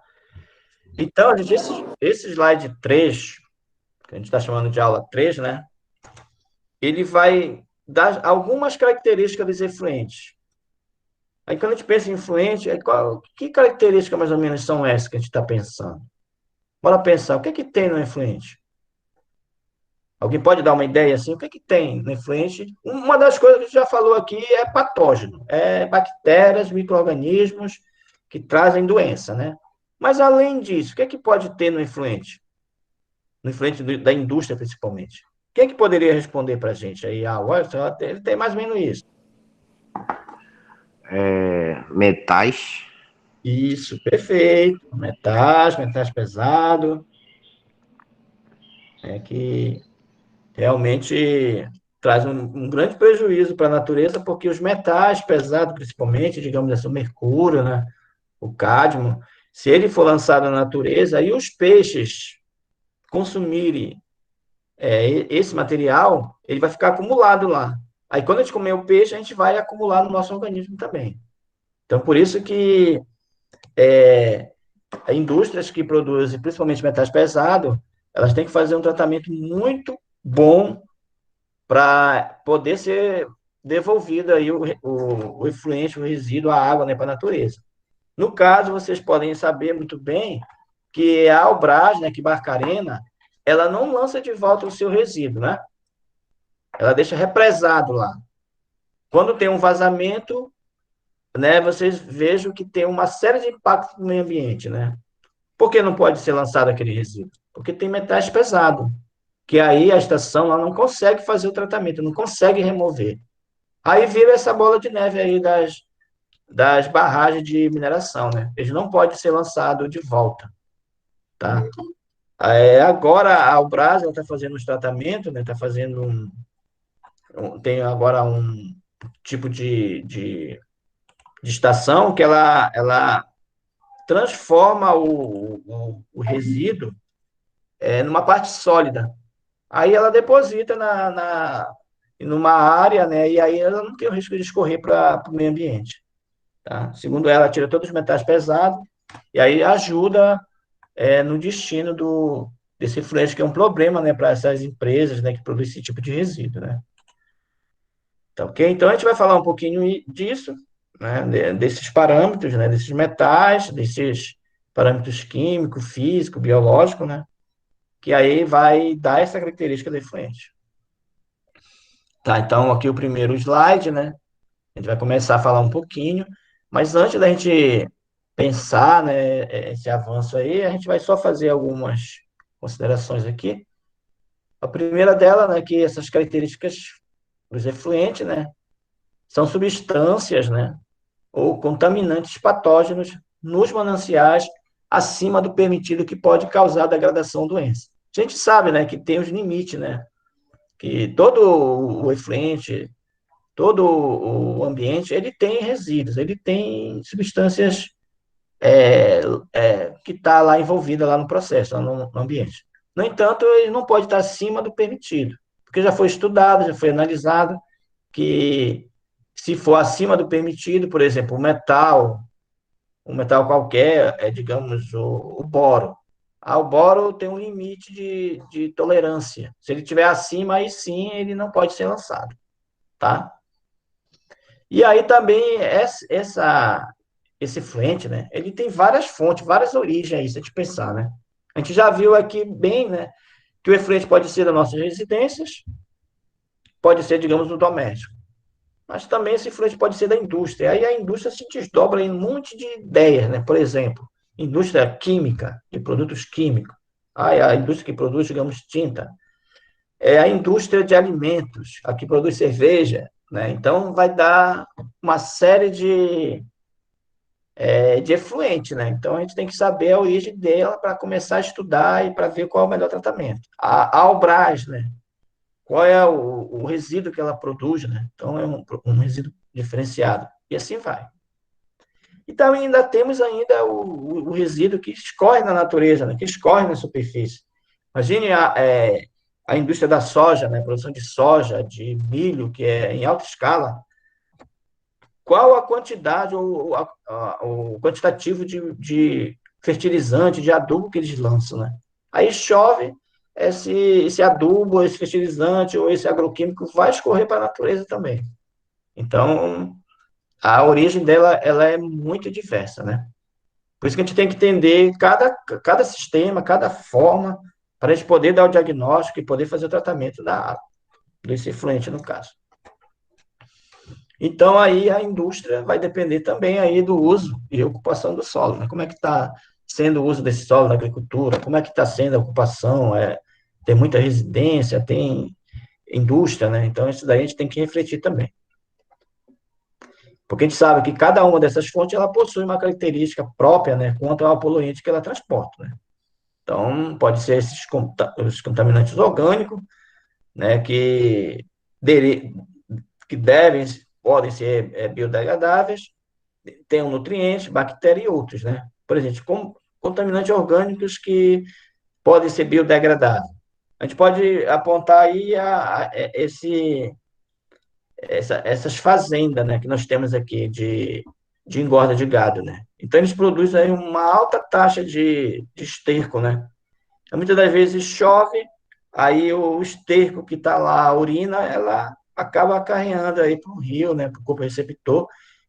Então, gente, esse slide 3, que a gente está chamando de aula 3, né? Ele vai dar algumas características dos efluentes. Aí, quando a gente pensa em influente, que características mais ou menos são essas que a gente está pensando? Bora pensar, o que é que tem no influente? Alguém pode dar uma ideia assim? O que é que tem no influente? Uma das coisas que a gente já falou aqui é patógeno, é bactérias, micro-organismos que trazem doença, né? Mas, além disso, o que é que pode ter no influente? No influente da indústria, principalmente. Quem é que poderia responder para a gente aí? Ah, o Anderson, ele tem mais ou menos isso. Metais. Isso, perfeito. Metais pesado, que realmente traz um grande prejuízo para a natureza, porque os metais pesados, principalmente, digamos assim, o mercúrio, né, o cádmio, se ele for lançado na natureza, aí os peixes consumirem esse material, ele vai ficar acumulado lá. Aí, quando a gente comer o peixe, a gente vai acumular no nosso organismo também. Então, por isso que indústrias que produzem, principalmente metais pesados, elas têm que fazer um tratamento muito bom para poder ser devolvido aí o efluente, o resíduo, a água, né, para a natureza. No caso, vocês podem saber muito bem que a Albras, né, que Barcarena, ela não lança de volta o seu resíduo, né? Ela deixa represado lá. Quando tem um vazamento, né, vocês vejam que tem uma série de impactos no meio ambiente, né? Por que não pode ser lançado aquele resíduo? Porque tem metais pesados, que aí a estação lá não consegue fazer o tratamento, não consegue remover. Aí vira essa bola de neve aí das barragens de mineração, né? Eles não podem ser lançados de volta, tá? Agora a Albras está fazendo os tratamentos, né? Está fazendo tem agora um tipo de estação que ela transforma o resíduo numa parte sólida. Aí ela deposita numa área, né? E aí ela não tem o risco de escorrer para o meio ambiente. Tá? Segundo ela, tira todos os metais pesados e aí ajuda no destino desse fluxo, que é um problema, né, para essas empresas, né, que produzem esse tipo de resíduo, né? Tá, ok? Então, a gente vai falar um pouquinho disso, né, desses parâmetros, né, desses metais, desses parâmetros químico, físico, biológico, né, que aí vai dar essa característica do efluente. Tá, então, aqui o primeiro slide, né, a gente vai começar a falar um pouquinho, mas antes da gente pensar, né, esse avanço aí, a gente vai só fazer algumas considerações aqui. A primeira dela, né, que essas características dos efluentes, né, são substâncias, né, ou contaminantes patógenos nos mananciais acima do permitido, que pode causar degradação ou doença. A gente sabe, né, que tem os limites, né, que todo o efluente, todo o ambiente, ele tem resíduos, ele tem substâncias que está lá envolvida lá no processo, lá no ambiente. No entanto, ele não pode estar acima do permitido, porque já foi estudado, já foi analisado que se for acima do permitido, por exemplo, um metal qualquer, digamos, o boro. O boro tem um limite de tolerância. Se ele estiver acima, aí sim ele não pode ser lançado, tá? E aí também esse fluente, né? Ele tem várias fontes, várias origens aí, se a gente pensar, né? A gente já viu aqui bem, né? Que o efluente pode ser das nossas residências, pode ser, digamos, no doméstico. Mas também esse efluente pode ser da indústria. Aí a indústria se desdobra em um monte de ideias, né? Por exemplo, indústria química, de produtos químicos. A indústria que produz, digamos, tinta. É a indústria de alimentos, a que produz cerveja, né? Então, vai dar uma série de efluente, né? Então, a gente tem que saber a origem dela para começar a estudar e para ver qual é o melhor tratamento. A Albrás, né? Qual é o resíduo que ela produz, né? Então, é um resíduo diferenciado. E assim vai. E também ainda temos ainda o resíduo que escorre na natureza, né? Que escorre na superfície. Imagine a indústria da soja, né? A produção de soja, de milho, que é em alta escala. Qual a quantidade ou o quantitativo de fertilizante, de adubo que eles lançam, né? Aí chove, esse adubo, esse fertilizante ou esse agroquímico vai escorrer para a natureza também. Então, a origem dela ela é muito diversa, né? Por isso que a gente tem que entender cada sistema, cada forma, para a gente poder dar o diagnóstico e poder fazer o tratamento da água, desse efluente, no caso. Então, aí a indústria vai depender também aí do uso e ocupação do solo, né? Como é que está sendo o uso desse solo na agricultura, como é que está sendo a ocupação, tem muita residência, tem indústria, né? Então, isso daí a gente tem que refletir também. Porque a gente sabe que cada uma dessas fontes, ela possui uma característica própria, né? Quanto ao poluente que ela transporta, né? Então, pode ser os contaminantes orgânicos, né? Que podem ser biodegradáveis, tem nutrientes, bactérias e outros, né? Por exemplo, contaminantes orgânicos que podem ser biodegradáveis. A gente pode apontar aí essas fazendas, né, que nós temos aqui de engorda de gado, né? Então, eles produzem aí uma alta taxa de esterco, né? Então, muitas das vezes chove, aí o esterco que está lá, a urina, ela acaba acarreando aí para o rio, né, para o corpo receptor,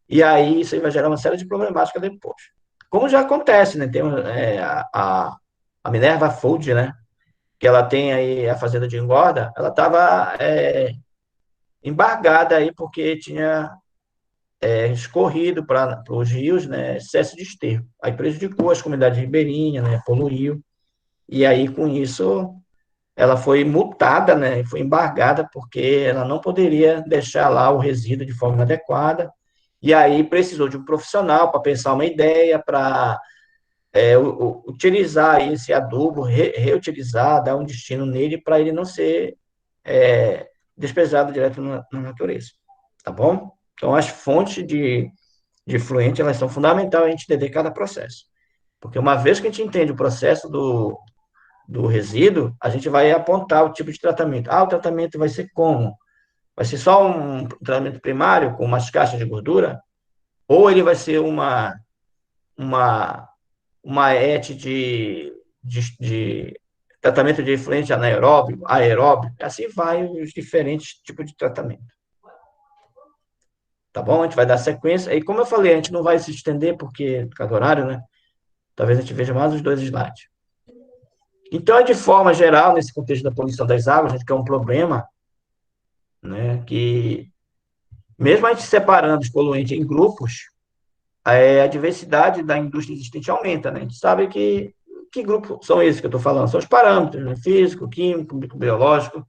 e aí isso aí vai gerar uma série de problemáticas depois. Como já acontece, né? Tem a Minerva Food, né? Que ela tem aí a fazenda de engorda, ela estava embargada aí porque tinha escorrido para os rios, né? Excesso de esterco. Aí prejudicou as comunidades ribeirinhas, né? Poluiu. E aí, com isso, ela foi multada, né? Foi embargada porque ela não poderia deixar lá o resíduo de forma adequada. E aí precisou de um profissional para pensar uma ideia, para utilizar esse adubo, reutilizar, dar um destino nele para ele não ser despejado direto na natureza, tá bom? Então, as fontes de efluente, elas são fundamentais a gente entender cada processo. Porque uma vez que a gente entende o processo do resíduo, a gente vai apontar o tipo de tratamento. O tratamento vai ser como? Vai ser só um tratamento primário, com umas caixas de gordura? Ou ele vai ser uma ET de tratamento de efluente anaeróbio, aeróbio, assim vai os diferentes tipos de tratamento. Tá bom? A gente vai dar sequência. E como eu falei, a gente não vai se estender, porque, por causa do horário, né? Talvez a gente veja mais os 2 slides. Então, de forma geral, nesse contexto da poluição das águas, a gente quer um problema, né, que, mesmo a gente separando os poluentes em grupos, a diversidade da indústria existente aumenta, né? A gente sabe que grupos são esses que eu estou falando? São os parâmetros, né? Físico, químico, microbiológico.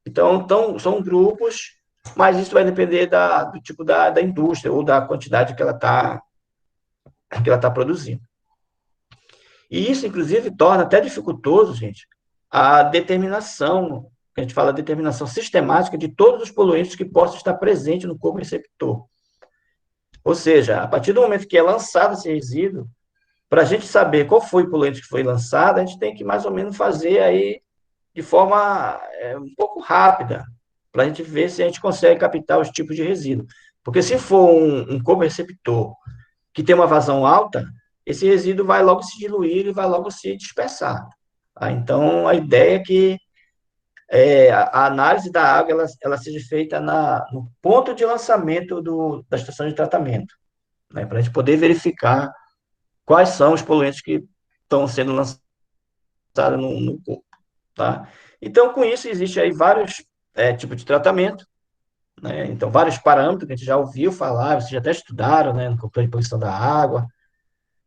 Então, são grupos, mas isso vai depender do tipo da indústria ou da quantidade que ela tá produzindo. E isso, inclusive, torna até dificultoso, gente, a determinação, a gente fala determinação sistemática de todos os poluentes que possam estar presentes no corpo receptor. Ou seja, a partir do momento que é lançado esse resíduo, para a gente saber qual foi o poluente que foi lançado, a gente tem que mais ou menos fazer aí de forma um pouco rápida, para a gente ver se a gente consegue captar os tipos de resíduo. Porque se for um corpo receptor que tem uma vazão alta, esse resíduo vai logo se diluir e vai logo se dispersar. Tá? Então, a ideia é que a análise da água ela seja feita no ponto de lançamento da estação de tratamento, né, para a gente poder verificar quais são os poluentes que estão sendo lançados no corpo. Tá? Então, com isso, existe aí vários tipos de tratamento, né? Então, vários parâmetros que a gente já ouviu falar, vocês já até estudaram, né, no controle de poluição da água,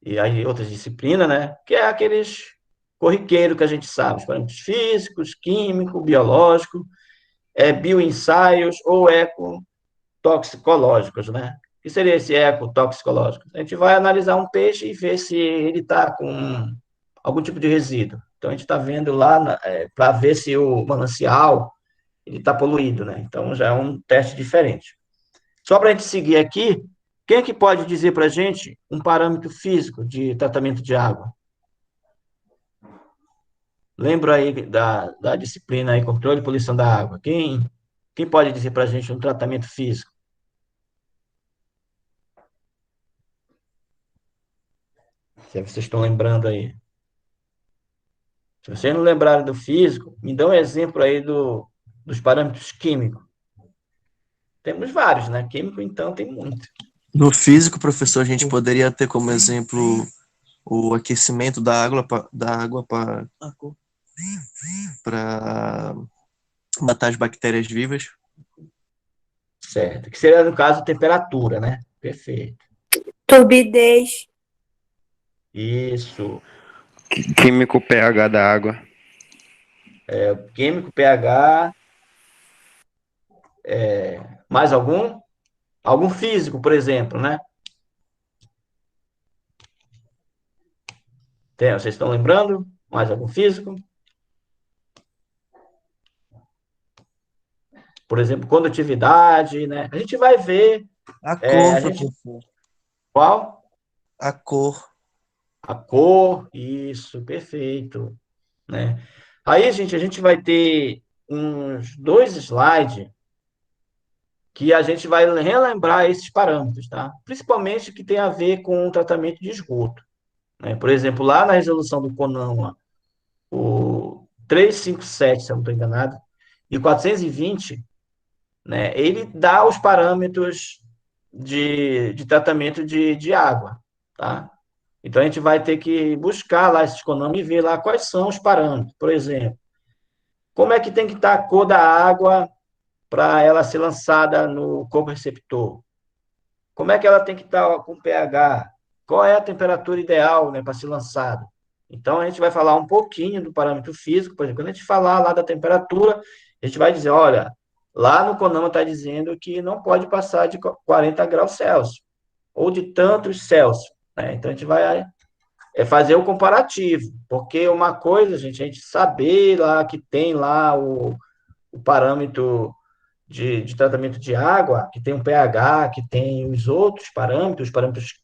e aí outras disciplinas, né, que é aqueles corriqueiros que a gente sabe, os parâmetros físicos, químico, biológico, bioensaios ou ecotoxicológicos, né? O que seria esse ecotoxicológico? A gente vai analisar um peixe e ver se ele está com algum tipo de resíduo. Então, a gente está vendo lá para ver se o manancial ele está poluído, né? Então, já é um teste diferente. Só para a gente seguir aqui, quem é que pode dizer para a gente um parâmetro físico de tratamento de água? Lembra aí da disciplina aí, controle de poluição da água. Quem pode dizer para a gente um tratamento físico? Se vocês estão lembrando aí. Se vocês não lembrarem do físico, me dão um exemplo aí dos parâmetros químicos. Temos vários, né? Químico, então, tem muito. No físico, professor, a gente poderia ter como exemplo o aquecimento da água para matar as bactérias vivas. Certo. Que seria, no caso, temperatura, né? Perfeito. Turbidez. Isso. Químico pH da água. Químico, pH. Mais algum? Algum físico, por exemplo, né? Vocês estão lembrando? Mais algum físico? Por exemplo, condutividade, né? A gente vai ver. A cor, professor. Qual? A cor. A cor, isso, perfeito. Né? Aí, gente, a gente vai ter uns 2 slides que a gente vai relembrar esses parâmetros, tá? Principalmente que tem a ver com o tratamento de esgoto. Né? Por exemplo, lá na resolução do CONAMA, o 357, se eu não estou enganado, e o 420, né, ele dá os parâmetros de tratamento de água, tá? Então, a gente vai ter que buscar lá esses CONAMA e ver lá quais são os parâmetros. Por exemplo, como é que tem que estar a cor da água para ela ser lançada no corpo receptor? Como é que ela tem que estar com pH? Qual é a temperatura ideal, né, para ser lançado? Então, a gente vai falar um pouquinho do parâmetro físico. Por exemplo, quando a gente falar lá da temperatura, a gente vai dizer, olha, lá no CONAMA está dizendo que não pode passar de 40 graus Celsius, ou de tantos Celsius. Né? Então, a gente vai fazer o comparativo, porque uma coisa, gente, a gente saber lá que tem lá o parâmetro de tratamento de água, que tem um pH, que tem os parâmetros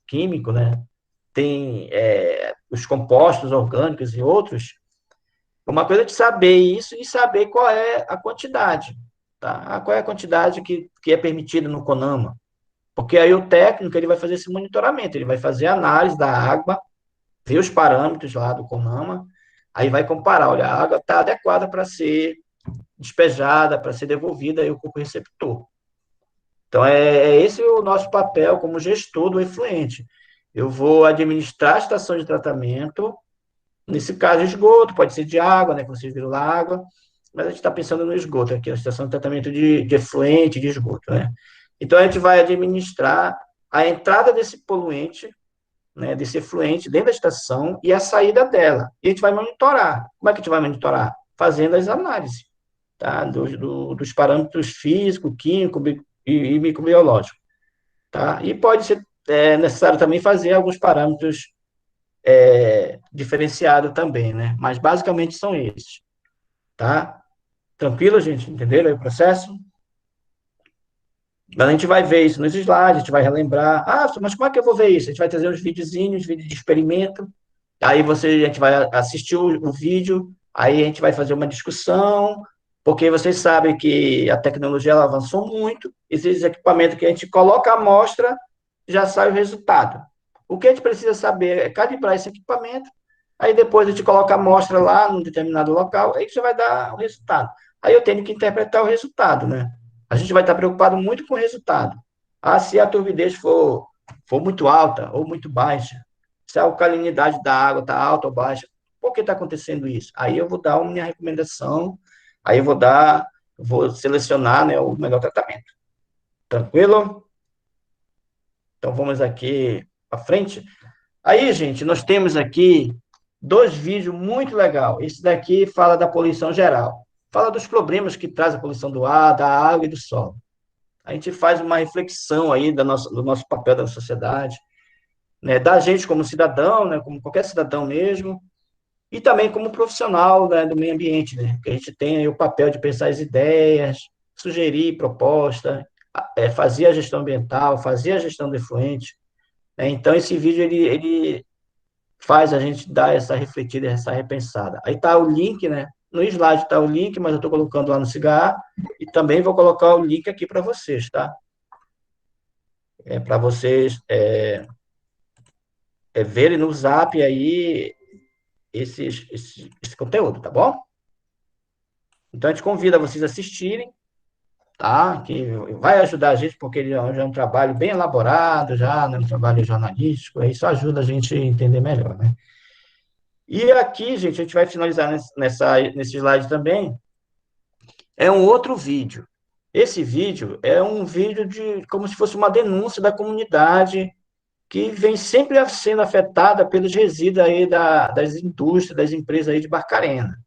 químicos, né? Tem os compostos orgânicos e outros. Uma coisa é de saber isso e saber qual é a quantidade, tá? Qual é a quantidade que é permitida no CONAMA. Porque aí o técnico ele vai fazer esse monitoramento, ele vai fazer a análise da água, ver os parâmetros lá do CONAMA, aí vai comparar, olha, a água está adequada para ser despejada, para ser devolvida ao corpo receptor. Então, esse o nosso papel como gestor do efluente. Eu vou administrar a estação de tratamento, nesse caso, esgoto, pode ser de água, né, que vocês viram lá, água, mas a gente está pensando no esgoto aqui, a estação de tratamento de efluente, de esgoto, né? Então, a gente vai administrar a entrada desse poluente, né, desse efluente dentro da estação e a saída dela. E a gente vai monitorar. Como é que a gente vai monitorar? Fazendo as análises, tá? Dos parâmetros físico, químico e microbiológico. Tá? E pode ser necessário também fazer alguns parâmetros diferenciado também, né? Mas basicamente são esses, tá? Tranquilo, gente? Entenderam aí o processo? A gente vai ver isso nos slides, a gente vai relembrar. Ah, mas como é que eu vou ver isso? A gente vai trazer uns videozinhos, vídeos de experimento. Aí a gente vai assistir o vídeo, aí a gente vai fazer uma discussão, porque vocês sabem que a tecnologia ela avançou muito, esses equipamentos que a gente coloca a amostra, já sai o resultado. O que a gente precisa saber é calibrar esse equipamento, aí depois a gente coloca a amostra lá num determinado local, aí já vai dar o resultado. Aí eu tenho que interpretar o resultado, né? A gente vai estar preocupado muito com o resultado. Ah, se a turbidez for muito alta ou muito baixa, se a alcalinidade da água está alta ou baixa, por que está acontecendo isso? Aí eu vou dar uma minha recomendação, aí vou selecionar, né, o melhor tratamento. Tranquilo? Então vamos aqui para frente. Aí, gente, nós temos aqui dois vídeos muito legais. Esse daqui fala da poluição geral. Fala dos problemas que traz a poluição do ar, da água e do solo. A gente faz uma reflexão aí do nosso papel da sociedade, né, da gente como cidadão, né, como qualquer cidadão mesmo, e também como profissional, né, do meio ambiente, né, que a gente tem aí o papel de pensar as ideias, sugerir proposta, fazer a gestão ambiental, fazer a gestão do efluente, né. Então, esse vídeo, ele faz a gente dar essa refletida, essa repensada. Aí está o link, né, no slide está o link, mas eu estou colocando lá no Cigar, e também vou colocar o link aqui para vocês, tá? Para vocês verem no Zap aí esse conteúdo, tá bom? Então, a gente convida vocês a assistirem, tá? Que vai ajudar a gente, porque ele já é um trabalho bem elaborado, já, né? Um trabalho jornalístico, isso ajuda a gente a entender melhor, né? E aqui, gente, a gente vai finalizar nesse slide também, é um outro vídeo. Esse vídeo é um vídeo como se fosse uma denúncia da comunidade que vem sempre sendo afetada pelos resíduos aí das indústrias, das empresas aí de Barcarena.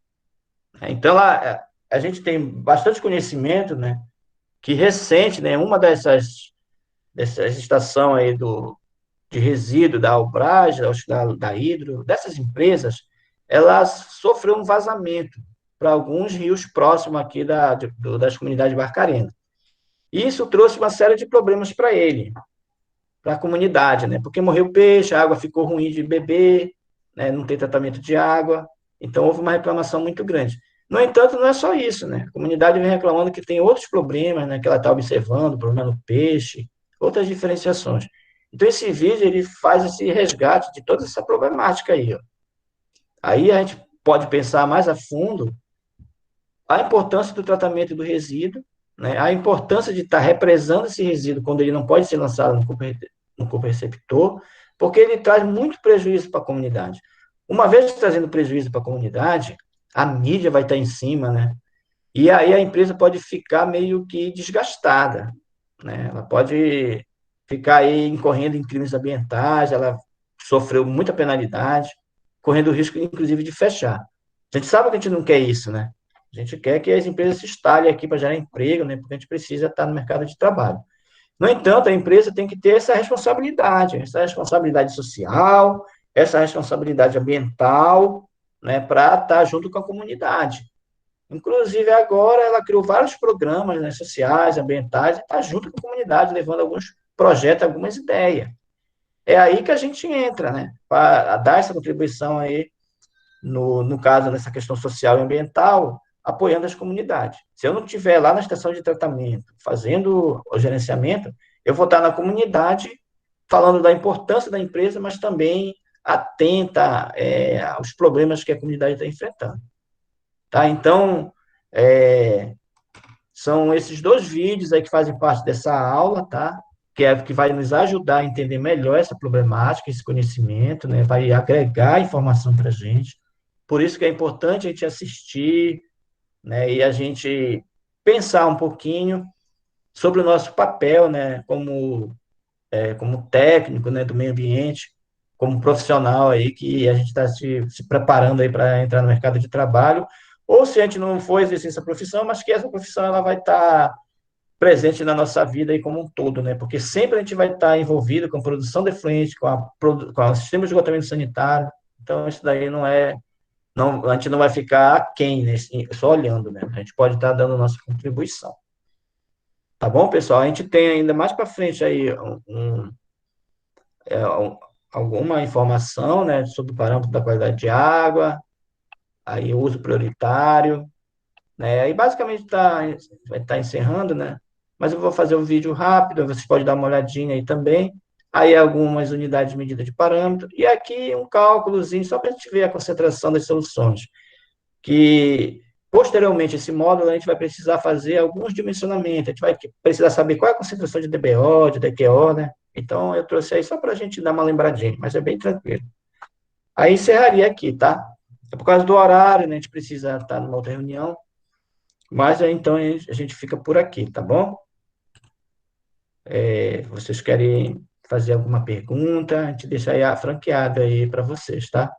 Então, a gente tem bastante conhecimento, né, que recente, né, uma dessas estações aí de resíduo da Albrage, acho que da Hidro, dessas empresas, elas sofreu um vazamento para alguns rios próximos aqui das comunidades de Barcarena. E isso trouxe uma série de problemas para a comunidade, né, porque morreu peixe, a água ficou ruim de beber, né, não tem tratamento de água, então houve uma reclamação muito grande. No entanto, não é só isso, né? A comunidade vem reclamando que tem outros problemas, né, que ela está observando, problema no peixe, outras diferenciações. Então, esse vídeo, ele faz esse resgate de toda essa problemática aí, ó. Aí a gente pode pensar mais a fundo a importância do tratamento do resíduo, né, a importância de estar represando esse resíduo quando ele não pode ser lançado no corpo receptor, porque ele traz muito prejuízo para a comunidade. Uma vez trazendo prejuízo para a comunidade, a mídia vai estar em cima, né? E aí a empresa pode ficar meio que desgastada, né? Ela pode ficar aí incorrendo em crimes ambientais, ela sofreu muita penalidade, correndo o risco, inclusive, de fechar. A gente sabe que a gente não quer isso, né? A gente quer que as empresas se instalem aqui para gerar emprego, né? Porque a gente precisa estar no mercado de trabalho. No entanto, a empresa tem que ter essa responsabilidade social, essa responsabilidade ambiental, né, para estar junto com a comunidade. Inclusive, agora ela criou vários programas, né, sociais, ambientais, e está junto com a comunidade, levando alguns projetos, algumas ideias. É aí que a gente entra, né, para dar essa contribuição aí, no caso, nessa questão social e ambiental, apoiando as comunidades. Se eu não estiver lá na estação de tratamento, fazendo o gerenciamento, eu vou estar na comunidade falando da importância da empresa, mas também atenta aos problemas que a comunidade está enfrentando. Tá? Então, são esses dois vídeos aí que fazem parte dessa aula, tá? Que vai nos ajudar a entender melhor essa problemática, esse conhecimento, né? Vai agregar informação para a gente. Por isso que é importante a gente assistir, né? E a gente pensar um pouquinho sobre o nosso papel, né? Como técnico, né? Do meio ambiente, como profissional aí, que a gente está se preparando aí para entrar no mercado de trabalho, ou se a gente não for exercer essa profissão, mas que essa profissão ela vai estar presente na nossa vida aí como um todo, né? Porque sempre a gente vai estar envolvido com a produção de efluentes, com o sistema de esgotamento sanitário. Então, isso daí não, a gente não vai ficar aquém, né? Só olhando, né? A gente pode estar dando nossa contribuição. Tá bom, pessoal? A gente tem ainda mais para frente aí alguma informação, né, sobre o parâmetro da qualidade de água, aí o uso prioritário, né? Aí basicamente vai estar encerrando, né? Mas eu vou fazer um vídeo rápido, vocês podem dar uma olhadinha aí também. Aí algumas unidades de medida de parâmetro, e aqui um cálculozinho, só para a gente ver a concentração das soluções. Que, posteriormente, esse módulo, a gente vai precisar fazer alguns dimensionamentos, a gente vai precisar saber qual é a concentração de DBO, de DQO, né? Então, eu trouxe aí só para a gente dar uma lembradinha, mas é bem tranquilo. Aí encerraria aqui, tá? É por causa do horário, né? A gente precisa estar numa outra reunião, mas aí, então, a gente fica por aqui, tá bom? Vocês querem fazer alguma pergunta? A gente deixa aí franqueado aí para vocês, tá?